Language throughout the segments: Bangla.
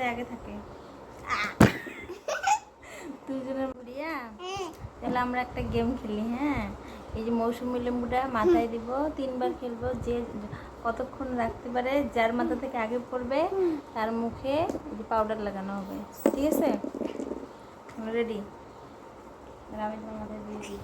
মাথায় আগে থাকে। দুজনের বুড়িয়া, তাহলে আমরা একটা গেম খেলি। হ্যাঁ, এই যে মৌসুমী লেবুটা মাথায় দিব, 3বার খেলবো। যে কতক্ষণ রাখতে পারে, যার মাথা থেকে আগে পড়বে তার মুখে এই যে পাউডার লাগানো হবে। ঠিক আছে, রেডি? আমি তোমার মাথায় দিয়ে দিই।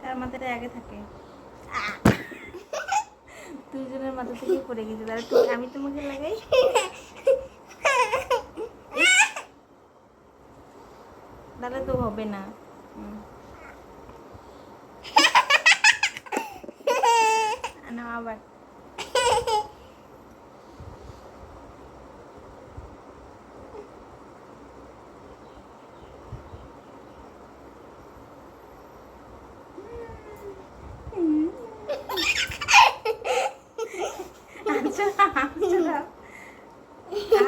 তার মাথাটা আগে থাকে। দুজনের মাথা থেকে পড়ে গেছে। তাহলে আমি তোমাকে লাগাই। তাহলে তো হবে না। না, আবার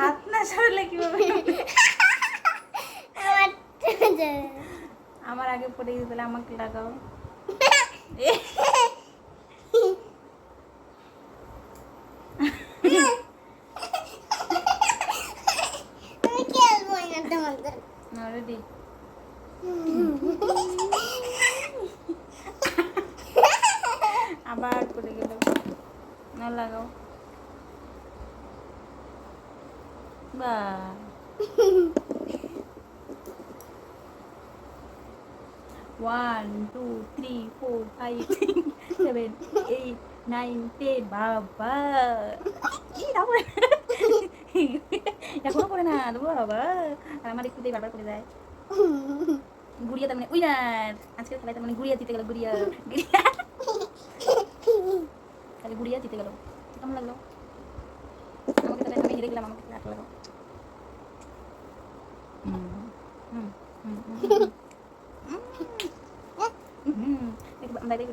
হাত না সরলে কিভাবে? আমার আগে পড়ে গেছে, তাহলে আমাকে লাগাও। রেডি? আবার পড়ে গেল। না, লাগাও। বা 1 2 3 4 5 6 7 8 9 10 বাবা এখনো করে না দেবো বাবা। আর আমার একটু বারবার করে যায়। গুড়িয়া তার মানে উইনার আজকের খেলায়। তার মানে গুড়িয়া জিতে গেল। গুড়িয়া গুড়িয়া তাহলে গুড়িয়া জিতে গেল। কেমন লাগলো আমাকে? তাহলে আমি হেরে গেলাম, আমাকে আট লাগাও। বাইরে